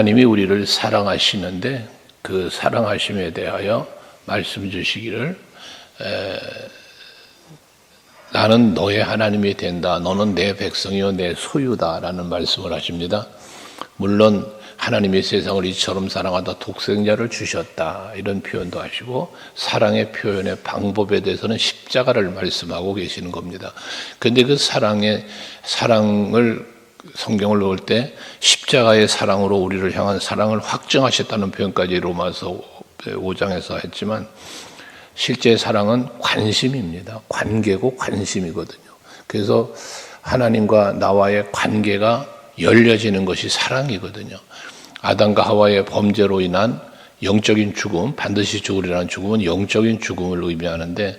하나님이 우리를 사랑하시는데 그 사랑하심에 대하여 말씀 주시기를 나는 너의 하나님이 된다. 너는 내 백성이요 내 소유다라는 말씀을 하십니다. 물론 하나님이 세상을 이처럼 사랑하다 독생자를 주셨다 이런 표현도 하시고 사랑의 표현의 방법에 대해서는 십자가를 말씀하고 계시는 겁니다. 그런데 그 사랑을 성경을 놓을 때 십자가의 사랑으로 우리를 향한 사랑을 확증하셨다는 표현까지 로마서 5장에서 했지만 실제 사랑은 관심입니다. 관계고 관심이거든요. 그래서 하나님과 나와의 관계가 열려지는 것이 사랑이거든요. 아담과 하와의 범죄로 인한 영적인 죽음, 반드시 죽으리라는 죽음은 영적인 죽음을 의미하는데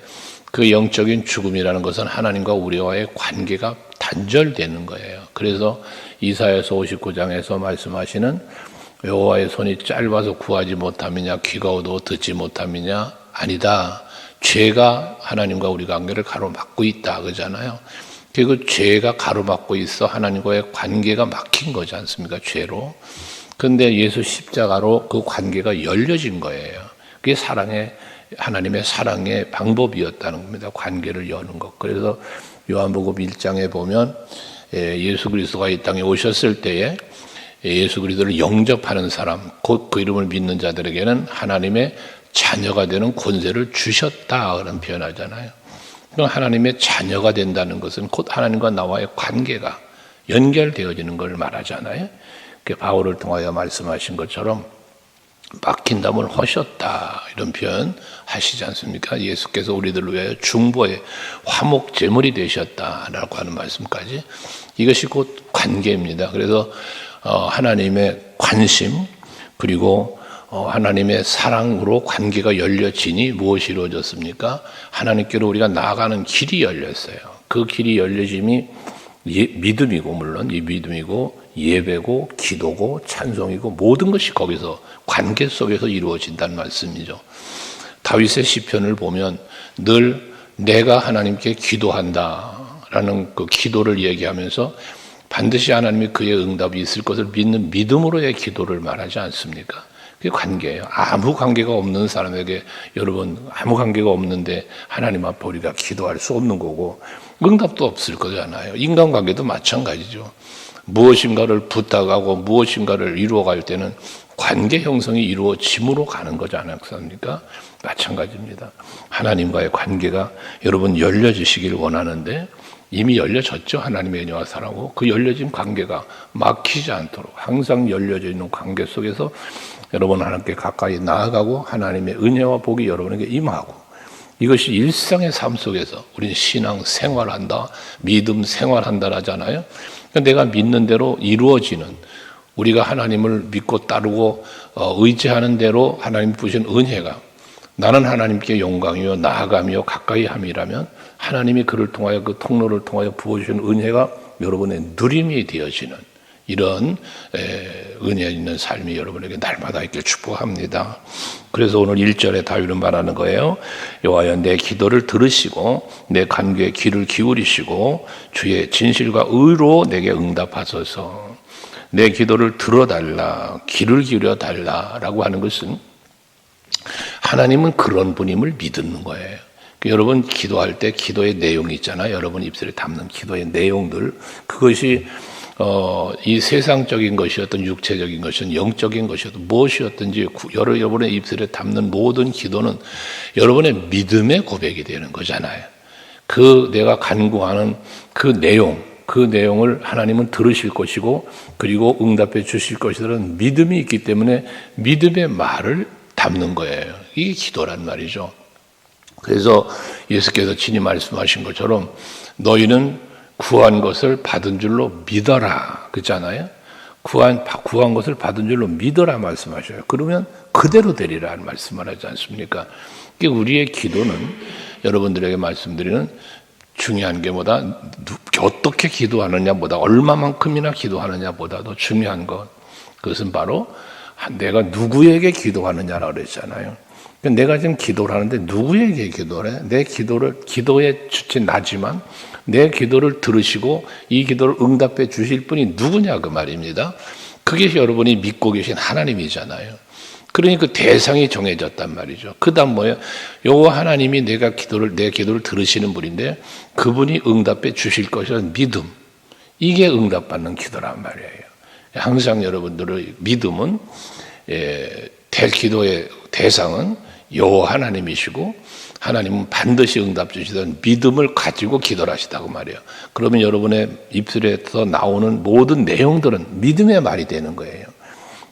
그 영적인 죽음이라는 것은 하나님과 우리와의 관계가 단절되는 거예요. 그래서 이사야서 59장에서 말씀하시는 여호와의 손이 짧아서 구하지 못함이냐 귀가 어두워 듣지 못함이냐 아니다. 죄가 하나님과 우리 관계를 가로막고 있다 그러잖아요. 그 죄가 가로막고 있어 하나님과의 관계가 막힌 거지 않습니까? 죄로. 그런데 예수 십자가로 그 관계가 열려진 거예요. 그게 하나님의 사랑의 방법이었다는 겁니다. 관계를 여는 것. 그래서 요한복음 1장에 보면 예수 그리스도가 이 땅에 오셨을 때에 예수 그리스도를 영접하는 사람, 곧 그 이름을 믿는 자들에게는 하나님의 자녀가 되는 권세를 주셨다 그런 표현하잖아요. 하나님의 자녀가 된다는 것은 곧 하나님과 나와의 관계가 연결되어지는 걸 말하잖아요. 바울을 통하여 말씀하신 것처럼 막힌 담을 허셨다 이런 표현 하시지 않습니까? 예수께서 우리들을 위하여 중보의 화목 제물이 되셨다라고 하는 말씀까지 이것이 곧 관계입니다. 그래서 하나님의 관심 그리고 하나님의 사랑으로 관계가 열려지니 무엇이 이루어졌습니까? 하나님께로 우리가 나아가는 길이 열렸어요. 그 길이 열려짐이 믿음이고 물론 이 믿음이고 예배고 기도고 찬송이고 모든 것이 거기서 관계 속에서 이루어진다는 말씀이죠. 다윗의 시편을 보면 늘 내가 하나님께 기도한다라는 그 기도를 얘기하면서 반드시 하나님이 그의 응답이 있을 것을 믿는 믿음으로의 기도를 말하지 않습니까? 그게 관계예요. 아무 관계가 없는 사람에게 여러분 아무 관계가 없는데 하나님 앞에 우리가 기도할 수 없는 거고 응답도 없을 거잖아요. 인간관계도 마찬가지죠. 무엇인가를 부탁하고 무엇인가를 이루어갈 때는 관계 형성이 이루어짐으로 가는 거지 않습니까? 마찬가지입니다. 하나님과의 관계가 여러분 열려지시길 원하는데 이미 열려졌죠. 하나님의 은혜와 사랑하고 그 열려진 관계가 막히지 않도록 항상 열려져 있는 관계 속에서 여러분 하나님께 가까이 나아가고 하나님의 은혜와 복이 여러분에게 임하고 이것이 일상의 삶 속에서 우리는 신앙 생활한다, 믿음 생활한다 하잖아요. 내가 믿는 대로 이루어지는 우리가 하나님을 믿고 따르고 의지하는 대로 하나님 부신 은혜가 나는 하나님께 영광이요 나아가며 가까이 함이라면 하나님이 그를 통하여 그 통로를 통하여 부어주신 은혜가 여러분의 누림이 되어지는 이런 은혜 있는 삶이 여러분에게 날마다 있길 축복합니다. 그래서 오늘 1절에 다윗은 말하는 거예요. 여호와여 내 기도를 들으시고 내 간구에 귀를 기울이시고 주의 진실과 의로 내게 응답하소서. 내 기도를 들어달라, 귀를 기울여달라라고 하는 것은 하나님은 그런 분임을 믿는 거예요. 여러분 기도할 때 기도의 내용이 있잖아요. 여러분 입술에 담는 기도의 내용들 그것이 이 세상적인 것이었던 육체적인 것이든 영적인 것이었든 무엇이었든지 여러분의 입술에 담는 모든 기도는 여러분의 믿음의 고백이 되는 거잖아요. 그 내가 간구하는 그 내용을 하나님은 들으실 것이고 그리고 응답해 주실 것이라는 믿음이 있기 때문에 믿음의 말을 담는 거예요. 이게 기도란 말이죠. 그래서 예수께서 친히 말씀하신 것처럼 너희는 구한 것을 받은 줄로 믿어라 그렇잖아요. 구한 것을 받은 줄로 믿어라 말씀하셔요. 그러면 그대로 되리라는 말씀을 하지 않습니까? 우리의 기도는 여러분들에게 말씀드리는 중요한 게 보다 어떻게 기도하느냐보다 얼마만큼이나 기도하느냐보다도 중요한 것 그것은 바로 내가 누구에게 기도하느냐라고 그랬잖아요. 내가 지금 기도를 하는데 누구에게 기도를 해? 내 기도의 주체 나지만 내 기도를 들으시고 이 기도를 응답해 주실 분이 누구냐 그 말입니다. 그게 여러분이 믿고 계신 하나님이잖아요. 그러니 그 대상이 정해졌단 말이죠. 그 다음 뭐예요? 요거 하나님이 내 기도를 들으시는 분인데 그분이 응답해 주실 것이라는 믿음. 이게 응답받는 기도란 말이에요. 항상 여러분들의 믿음은, 기도의 대상은 여호와 하나님이시고 하나님은 반드시 응답 주시던 믿음을 가지고 기도를 하시다고 말이에요. 그러면 여러분의 입술에서 나오는 모든 내용들은 믿음의 말이 되는 거예요.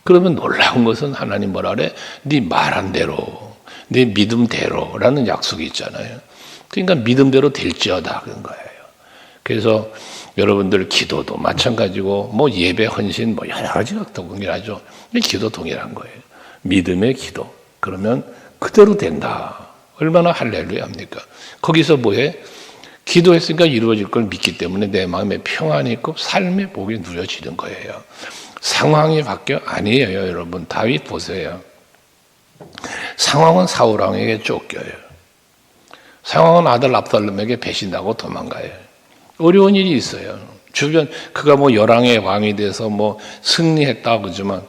그러면 놀라운 것은 하나님 뭐라 그래? 네 말한 대로, 네 믿음대로라는 약속이 있잖아요. 그러니까 믿음대로 될지어다 그런 거예요. 그래서 여러분들 기도도 마찬가지고 뭐 예배 헌신 뭐 여러 가지가 동일하죠. 기도 동일한 거예요. 믿음의 기도. 그러면 그대로 된다. 얼마나 할렐루야입니까? 거기서 뭐해? 기도했으니까 이루어질 걸 믿기 때문에 내 마음에 평안이 있고 삶의 복이 누려지는 거예요. 상황이 바뀌어? 아니에요, 여러분. 다윗 보세요. 상황은 사울 왕에게 쫓겨요. 상황은 아들 압살롬에게 배신하고 도망가요. 어려운 일이 있어요. 주변 그가 뭐 열왕의 왕이 돼서 뭐 승리했다 그러지만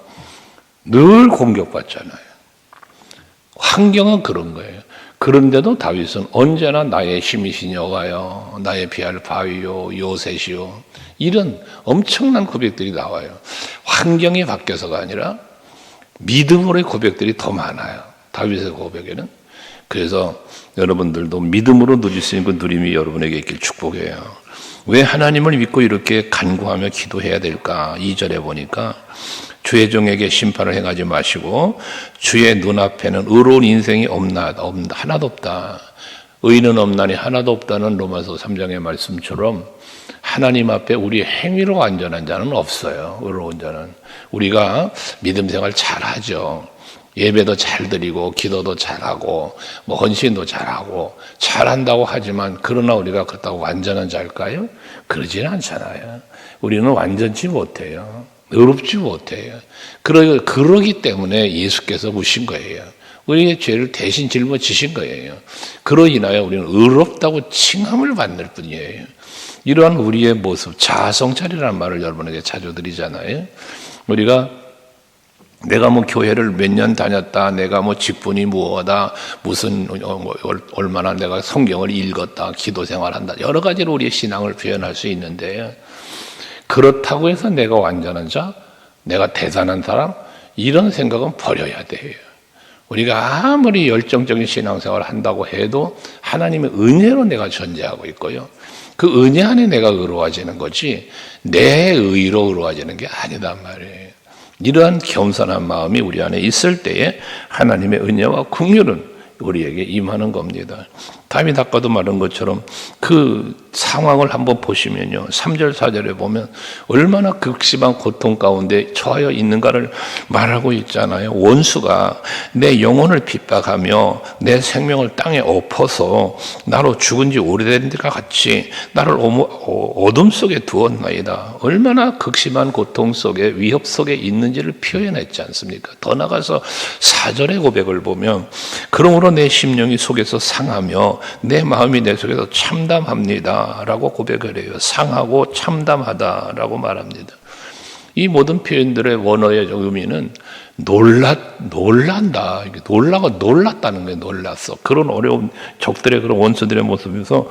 늘 공격받잖아요. 환경은 그런 거예요. 그런데도 다윗은 언제나 나의 힘이신 여호와여, 나의 피할 바위요, 요새시요, 이런 엄청난 고백들이 나와요. 환경이 바뀌어서가 아니라 믿음으로의 고백들이 더 많아요. 다윗의 고백에는. 그래서 여러분들도 믿음으로 누릴 수 있는 그 누림이 여러분에게 있길 축복해요. 왜 하나님을 믿고 이렇게 간구하며 기도해야 될까? 2절에 보니까 주의 종에게 심판을 행하지 마시고 주의 눈앞에는 의로운 인생이 하나도 없다. 의인은 없나니 하나도 없다는 로마서 3장의 말씀처럼 하나님 앞에 우리 행위로 완전한 자는 없어요. 의로운 자는. 우리가 믿음 생활 잘하죠. 예배도 잘 드리고 기도도 잘하고 뭐 헌신도 잘하고 잘한다고 하지만 그러나 우리가 그렇다고 완전한 자일까요? 그러지는 않잖아요. 우리는 완전치 못해요. 의롭지 못해요. 그러기 때문에 예수께서 오신 거예요. 우리의 죄를 대신 짊어지신 거예요. 그로 인하여 우리는 의롭다고 칭함을 받을 뿐이에요. 이러한 우리의 모습, 자아성찰이라는 말을 여러분에게 자주 드리잖아요. 우리가 내가 뭐 교회를 몇 년 다녔다, 내가 뭐 직분이 무엇이다, 얼마나 내가 성경을 읽었다, 기도 생활한다, 여러 가지로 우리의 신앙을 표현할 수 있는데, 그렇다고 해서 내가 완전한 자, 내가 대단한 사람, 이런 생각은 버려야 돼요. 우리가 아무리 열정적인 신앙생활을 한다고 해도 하나님의 은혜로 내가 존재하고 있고요. 그 은혜 안에 내가 의로워지는 거지 내 의로 의로워지는 게 아니단 말이에요. 이러한 겸손한 마음이 우리 안에 있을 때에 하나님의 은혜와 긍휼은 우리에게 임하는 겁니다. 다윗 아까도 말한 것처럼 그 상황을 한번 보시면요. 3절 4절에 보면 얼마나 극심한 고통 가운데 처하여 있는가를 말하고 있잖아요. 원수가 내 영혼을 핍박하며 내 생명을 땅에 엎어서 나로 죽은 지 오래된 것 같이 나를 어둠 속에 두었나이다. 얼마나 극심한 고통 속에 위협 속에 있는지를 표현했지 않습니까? 더 나가서 4절의 고백을 보면 그러므로 내 심령이 속에서 상하며 내 마음이 내 속에서 참담합니다 라고 고백을 해요. 상하고 참담하다 라고 말합니다. 이 모든 표현들의 원어의 의미는 놀란다. 놀랐다는 거예요. 놀랐어. 그런 어려운 적들의 그런 원수들의 모습에서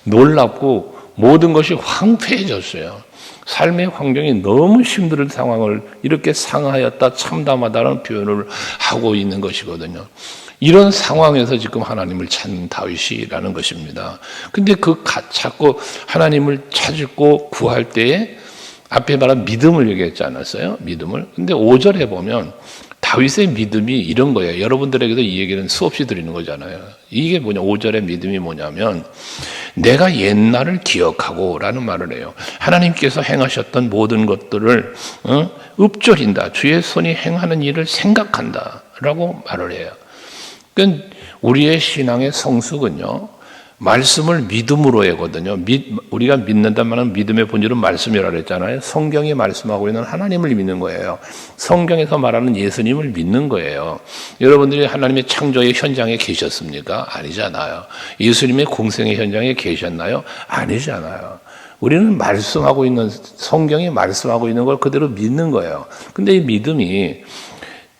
놀랍고 모든 것이 황폐해졌어요. 삶의 환경이 너무 힘든 상황을 이렇게 상하였다, 참담하다는 표현을 하고 있는 것이거든요. 이런 상황에서 지금 하나님을 찾는 다윗이라는 것입니다. 근데 자꾸 하나님을 찾고 구할 때에 앞에 말한 믿음을 얘기했지 않았어요? 믿음을. 근데 5절에 보면 다윗의 믿음이 이런 거예요. 여러분들에게도 이 얘기는 수없이 드리는 거잖아요. 이게 뭐냐? 5절의 믿음이 뭐냐면 내가 옛날을 기억하고 라는 말을 해요. 하나님께서 행하셨던 모든 것들을 읊조린다. 주의 손이 행하는 일을 생각한다 라고 말을 해요. 그러니까 우리의 신앙의 성숙은요, 말씀을 믿음으로 하거든요. 우리가 믿는다는 말은 믿음의 본질은 말씀이라고 그랬잖아요. 성경이 말씀하고 있는 하나님을 믿는 거예요. 성경에서 말하는 예수님을 믿는 거예요. 여러분들이 하나님의 창조의 현장에 계셨습니까? 아니잖아요. 예수님의 공생의 현장에 계셨나요? 아니잖아요. 우리는 말씀하고 있는, 성경이 말씀하고 있는 걸 그대로 믿는 거예요. 근데 이 믿음이,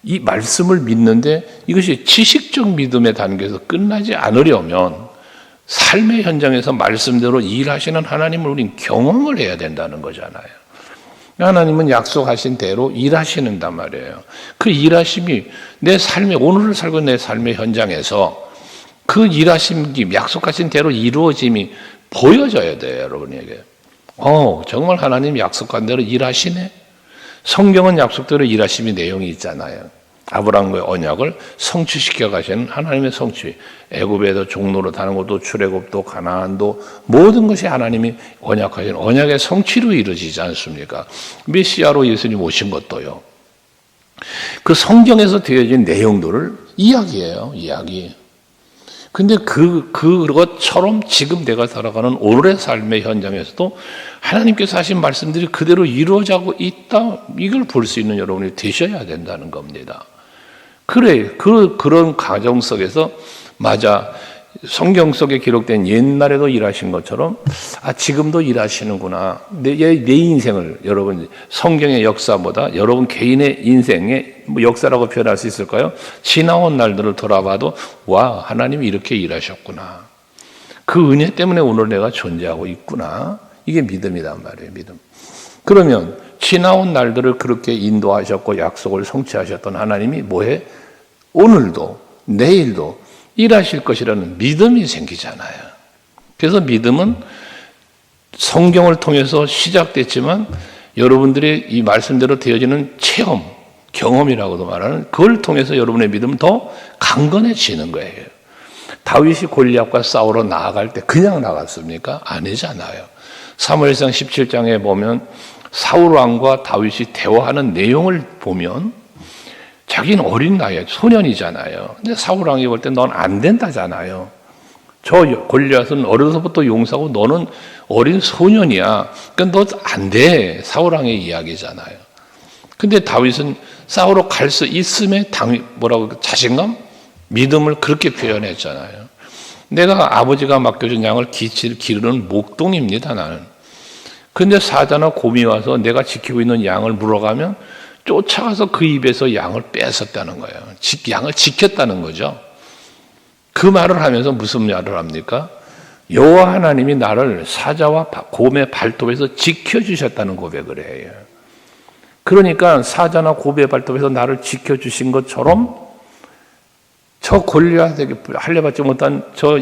이 말씀을 믿는데 이것이 지식적 믿음의 단계에서 끝나지 않으려면 삶의 현장에서 말씀대로 일하시는 하나님을 우린 경험을 해야 된다는 거잖아요. 하나님은 약속하신 대로 일하시는단 말이에요. 그 일하심이 내 삶의, 오늘을 살고 있는 내 삶의 현장에서 그 일하심이 약속하신 대로 이루어짐이 보여져야 돼요, 여러분에게. 정말 하나님 약속한 대로 일하시네. 성경은 약속대로 일하심이 내용이 있잖아요. 아브라함과의 언약을 성취시켜 가시는 하나님의 성취. 애굽에도 종로로 다는 것도 출애굽도 가나안도 모든 것이 하나님이 언약하신 언약의 성취로 이루어지지 않습니까? 메시아로 예수님 오신 것도요. 그 성경에서 되어진 내용들을 이야기해요. 이야기. 근데 그것처럼 지금 내가 살아가는 오늘의 삶의 현장에서도 하나님께서 하신 말씀들이 그대로 이루어지고 있다. 이걸 볼 수 있는 여러분이 되셔야 된다는 겁니다. 그런 과정 속에서 맞아. 성경 속에 기록된 옛날에도 일하신 것처럼 지금도 일하시는구나. 내 인생을 여러분 성경의 역사보다 여러분 개인의 인생의 역사라고 표현할 수 있을까요? 지나온 날들을 돌아봐도 와, 하나님이 이렇게 일하셨구나. 그 은혜 때문에 오늘 내가 존재하고 있구나. 이게 믿음이란 말이에요. 믿음. 그러면 지나온 날들을 그렇게 인도하셨고 약속을 성취하셨던 하나님이 뭐해? 오늘도 내일도 일하실 것이라는 믿음이 생기잖아요. 그래서 믿음은 성경을 통해서 시작됐지만 여러분들이 이 말씀대로 되어지는 체험, 경험이라고도 말하는 그걸 통해서 여러분의 믿음은 더 강건해지는 거예요. 다윗이 골리앗과 싸우러 나아갈 때 그냥 나갔습니까? 아니잖아요. 사무엘상 17장에 보면 사울 왕과 다윗이 대화하는 내용을 보면 자기는 어린 나이에 소년이잖아요. 근데 사울 왕이 볼 때 넌 안 된다잖아요. 저 골리앗은 어려서부터 용사고 너는 어린 소년이야. 그러니까 너 안 돼. 사울 왕의 이야기잖아요. 근데 다윗은 싸우러 갈 수 있음에 자신감? 믿음을 그렇게 표현했잖아요. 내가 아버지가 맡겨준 양을 기르는 목동입니다, 나는. 근데 사자나 곰이 와서 내가 지키고 있는 양을 물어가면 쫓아가서 그 입에서 양을 뺏었다는 거예요. 양을 지켰다는 거죠. 그 말을 하면서 무슨 말을 합니까? 여호와 하나님이 나를 사자와 곰의 발톱에서 지켜주셨다는 고백을 해요. 그러니까 사자나 곰의 발톱에서 나를 지켜주신 것처럼 저 골리앗에게 할례받지 못한 저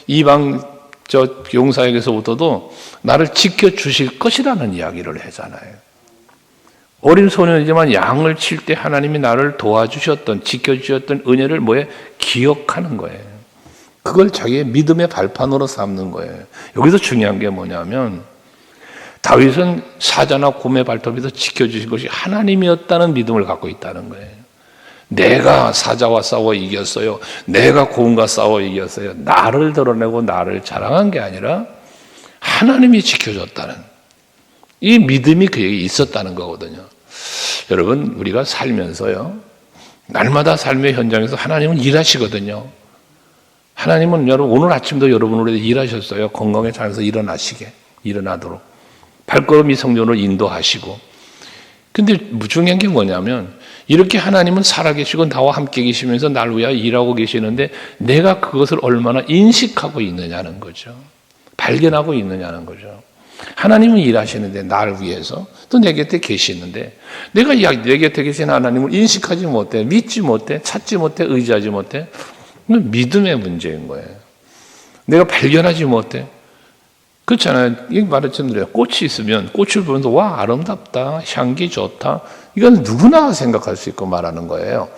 이방 용사에게서부터도 나를 지켜주실 것이라는 이야기를 하잖아요. 어린 소년이지만 양을 칠 때 하나님이 나를 도와주셨던, 지켜주셨던 은혜를 기억하는 거예요. 그걸 자기의 믿음의 발판으로 삼는 거예요. 여기서 중요한 게 뭐냐면 다윗은 사자나 곰의 발톱에서 지켜주신 것이 하나님이었다는 믿음을 갖고 있다는 거예요. 내가 사자와 싸워 이겼어요. 내가 곰과 싸워 이겼어요. 나를 드러내고 나를 자랑한 게 아니라 하나님이 지켜줬다는 이 믿음이 그에게 있었다는 거거든요. 여러분, 우리가 살면서요, 날마다 삶의 현장에서 하나님은 일하시거든요. 하나님은 오늘 아침도 여러분을 위해 일하셨어요. 건강에 잘해서 일어나도록. 발걸음 이성전으로 인도하시고. 근데 중요한 게 뭐냐면, 이렇게 하나님은 살아계시고 나와 함께 계시면서 날 위하여 일하고 계시는데 내가 그것을 얼마나 인식하고 있느냐는 거죠. 발견하고 있느냐는 거죠. 하나님은 일하시는데 나를 위해서 또 내 곁에 계시는데 내가 내 곁에 계신 하나님을 인식하지 못해, 믿지 못해, 찾지 못해, 의지하지 못해. 믿음의 문제인 거예요. 내가 발견하지 못해. 그렇잖아요. 이 말처럼 그래요. 꽃이 있으면 꽃을 보면서 와, 아름답다, 향기 좋다. 이건 누구나 생각할 수 있고 말하는 거예요.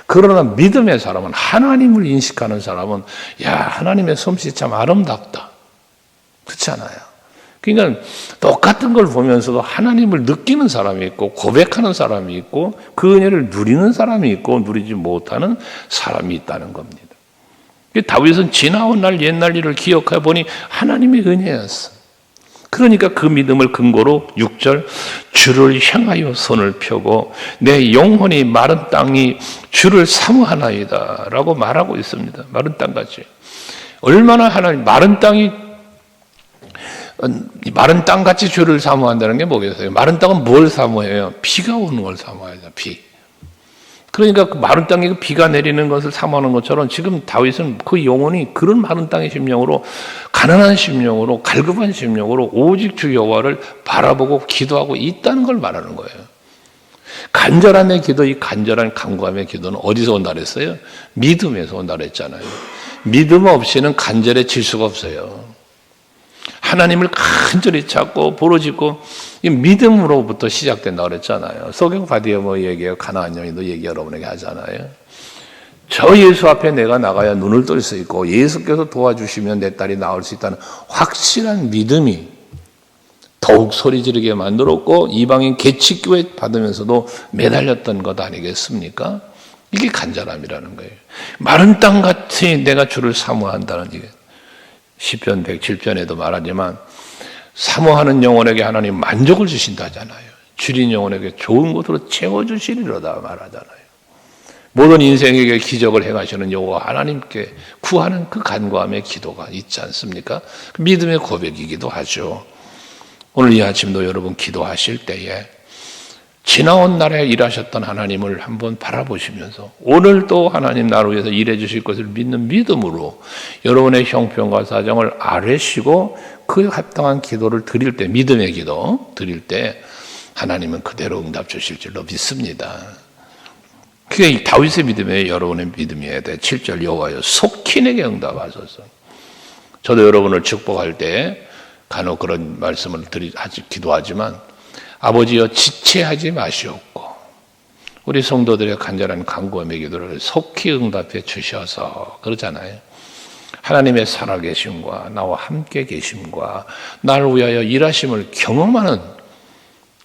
그러나 믿음의 사람은, 하나님을 인식하는 사람은 야, 하나님의 솜씨 참 아름답다. 그렇잖아요. 그러니까 똑같은 걸 보면서도 하나님을 느끼는 사람이 있고 고백하는 사람이 있고 그 은혜를 누리는 사람이 있고 누리지 못하는 사람이 있다는 겁니다. 다윗은 지나온 날 옛날 일을 기억해 보니 하나님의 은혜였어. 그러니까 그 믿음을 근거로 6절 주를 향하여 손을 펴고 내 영혼이 마른 땅이 주를 사모하나이다 라고 말하고 있습니다. 마른 땅같이. 얼마나 하나님, 마른 땅이 마른 땅같이 주를 사모한다는 게 뭐겠어요? 마른 땅은 뭘 사모해요? 비가 오는 걸 사모하죠. 비. 그러니까 그 마른 땅에 그 비가 내리는 것을 사모하는 것처럼 지금 다윗은 그 영혼이 그런 마른 땅의 심령으로, 가난한 심령으로, 갈급한 심령으로 오직 주 여호와를 바라보고 기도하고 있다는 걸 말하는 거예요. 간절함의 기도, 이 간절한 간구함의 기도는 어디서 온다 그랬어요? 믿음에서 온다 그랬잖아요. 믿음 없이는 간절해질 수가 없어요. 하나님을 간절히 찾고 부르짖고 이 믿음으로부터 시작된다 그랬잖아요. 소경 바디에 뭐 얘기해요. 가나안 여인도 얘기 여러분에게 하잖아요. 저 예수 앞에 내가 나가야 눈을 뜰 수 있고 예수께서 도와주시면 내 딸이 나올 수 있다는 확실한 믿음이 더욱 소리 지르게 만들었고 이방인 계치교회 받으면서도 매달렸던 것 아니겠습니까? 이게 간절함이라는 거예요. 마른 땅같이 내가 주를 사모한다는 게 시편 107편에도 말하지만 사모하는 영혼에게 하나님 만족을 주신다 하잖아요. 줄인 영혼에게 좋은 것으로 채워주시리로다 말하잖아요. 모든 인생에게 기적을 행하시는 여호와 하나님께 구하는 그 간구함의 기도가 있지 않습니까? 믿음의 고백이기도 하죠. 오늘 이 아침도 여러분 기도하실 때에 지나온 날에 일하셨던 하나님을 한번 바라보시면서 오늘도 하나님 나를 위해서 일해 주실 것을 믿는 믿음으로 여러분의 형편과 사정을 아뢰시고 그 합당한 기도를 드릴 때, 믿음의 기도 드릴 때 하나님은 그대로 응답 주실 줄로 믿습니다. 그게 다윗의 믿음이에요. 여러분의 믿음이어야 돼. 7절 여호와여 속히 내게 응답하소서. 저도 여러분을 축복할 때 간혹 그런 말씀을 기도하지만 아버지여 지체하지 마시옵고 우리 성도들의 간절한 간구함의 기도를 속히 응답해 주셔서 그러잖아요. 하나님의 살아계심과 나와 함께 계심과 나를 위하여 일하심을 경험하는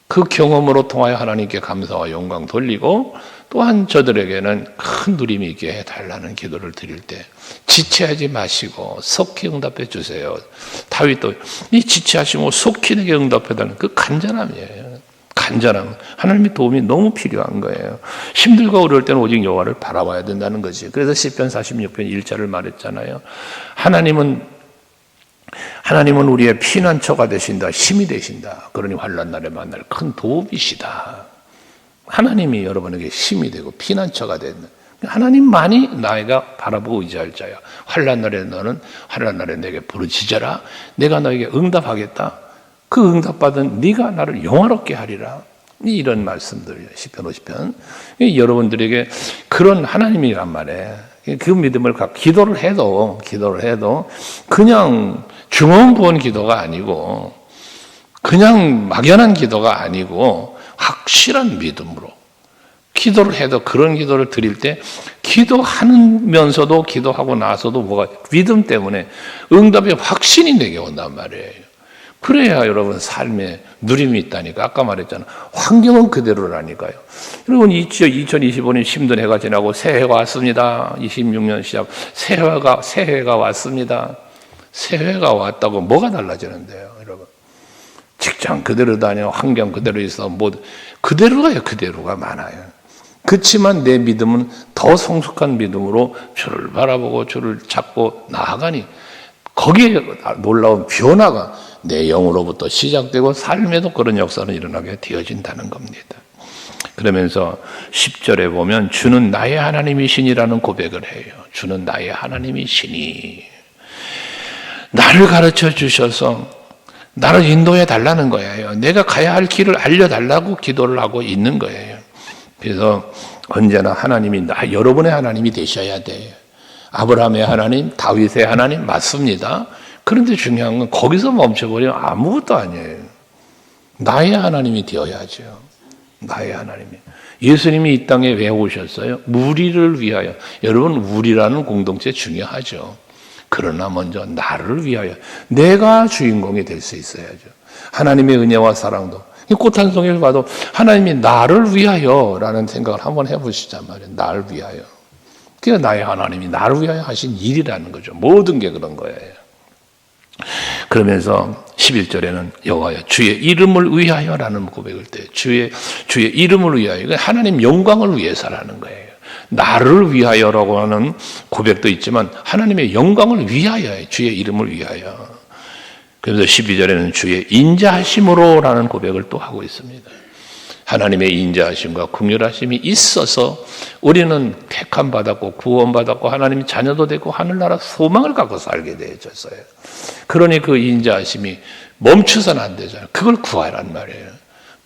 그 경험으로 통하여 하나님께 감사와 영광 돌리고 또한 저들에게는 큰 누림이 있게 해달라는 기도를 드릴 때 지체하지 마시고 속히 응답해 주세요. 다윗도 이 지체하시고 속히 내게 응답해달라는 그 간절함이에요. 간절함. 하나님의 도움이 너무 필요한 거예요. 힘들고 어려울 때는 오직 여호와를 바라봐야 된다는 거지. 그래서 시편 46편 1절을 말했잖아요. 하나님은 우리의 피난처가 되신다. 힘이 되신다. 그러니 환난 날에 만날 큰 도움이시다. 하나님이 여러분에게 힘이 되고 피난처가 된다. 하나님만이 나이가 바라보고 의지할 자야. 환난 날에 너는 환난 날에 내게 부르짖어라. 내가 너에게 응답하겠다. 그 응답받은 네가 나를 영화롭게 하리라. 이런 말씀들 시편 50편. 여러분들에게 그런 하나님이란 말이에요. 그 믿음을 갖고 기도를 해도 그냥 중언부언 기도가 아니고 그냥 막연한 기도가 아니고 확실한 믿음으로 기도를 해도 그런 기도를 드릴 때 기도하면서도 기도하고 나서도 뭐가 믿음 때문에 응답의 확신이 내게 온단 말이에요. 그래야 여러분 삶에 누림이 있다니까. 아까 말했잖아. 환경은 그대로라니까요. 여러분 2025년 힘든 해가 지나고 새해가 왔습니다. 26년 시작 새해가 왔습니다. 새해가 왔다고 뭐가 달라지는데요, 여러분? 직장 그대로 다녀, 환경 그대로 있어, 뭐 그대로가 많아요. 그렇지만 내 믿음은 더 성숙한 믿음으로 주를 바라보고 주를 찾고 나아가니 거기에 놀라운 변화가 내 영으로부터 시작되고 삶에도 그런 역사는 일어나게 되어진다는 겁니다. 그러면서 10절에 보면 주는 나의 하나님이시니라는 고백을 해요. 주는 나의 하나님이시니 나를 가르쳐 주셔서 나를 인도해 달라는 거예요. 내가 가야 할 길을 알려달라고 기도를 하고 있는 거예요. 그래서 언제나 하나님이 여러분의 하나님이 되셔야 돼요. 아브라함의 하나님, 다윗의 하나님 맞습니다. 그런데 중요한 건 거기서 멈춰버리면 아무것도 아니에요. 나의 하나님이 되어야죠. 나의 하나님이. 예수님이 이 땅에 왜 오셨어요? 우리를 위하여. 여러분, 우리라는 공동체 중요하죠. 그러나 먼저 나를 위하여. 내가 주인공이 될 수 있어야죠. 하나님의 은혜와 사랑도. 이 꽃 한 송이를 봐도 하나님이 나를 위하여 라는 생각을 한번 해보시단 말이에요. 나를 위하여. 그게 나의 하나님이 나를 위하여 하신 일이라는 거죠. 모든 게 그런 거예요. 그러면서 11절에는 여호와여 주의 이름을 위하여라는 고백을 때 주의 이름을 위하여 하나님 영광을 위해서라는 거예요. 나를 위하여라고 하는 고백도 있지만 하나님의 영광을 위하여 주의 이름을 위하여 그래서 12절에는 주의 인자하심으로라는 고백을 또 하고 있습니다. 하나님의 인자하심과 긍휼하심이 있어서 우리는 택함 받았고 구원 받았고 하나님의 자녀도 되고 하늘나라 소망을 갖고 살게 되어졌어요. 그러니 그 인자하심이 멈추서는 안 되잖아요. 그걸 구하란 말이에요.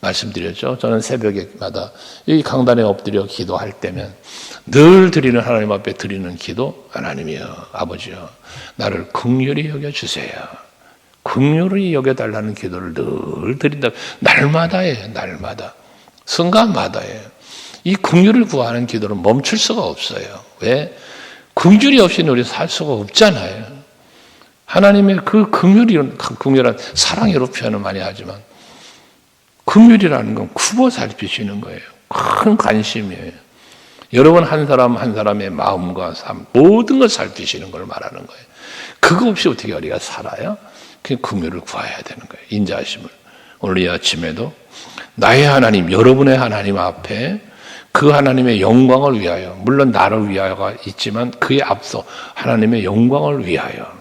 말씀드렸죠. 저는 새벽에마다 이 강단에 엎드려 기도할 때면 늘 드리는 하나님 앞에 드리는 기도, 하나님이여 아버지여 나를 긍휼히 여겨주세요. 긍휼히 여겨달라는 기도를 늘 드린다. 날마다예요. 날마다. 순간마다예요. 이 긍휼을 구하는 기도는 멈출 수가 없어요. 왜? 긍휼이 없이는 우리 살 수가 없잖아요. 하나님의 그 긍휼한 사랑으로 표현을 많이 하지만 긍휼이라는 건 굽어 살피시는 거예요. 큰 관심이에요. 여러분 한 사람 한 사람의 마음과 삶 모든 걸 살피시는 걸 말하는 거예요. 그거 없이 어떻게 우리가 살아요? 그 긍휼을 구해야 되는 거예요. 인자하심을. 오늘 이 아침에도 나의 하나님, 여러분의 하나님 앞에 그 하나님의 영광을 위하여, 물론 나를 위하여가 있지만 그에 앞서 하나님의 영광을 위하여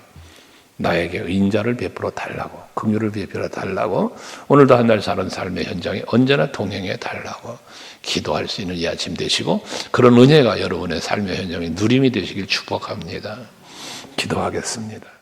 나에게 인자를 베풀어 달라고, 긍휼을 베풀어 달라고, 오늘도 한 날 사는 삶의 현장에 언제나 동행해 달라고 기도할 수 있는 이 아침 되시고 그런 은혜가 여러분의 삶의 현장에 누림이 되시길 축복합니다. 기도하겠습니다.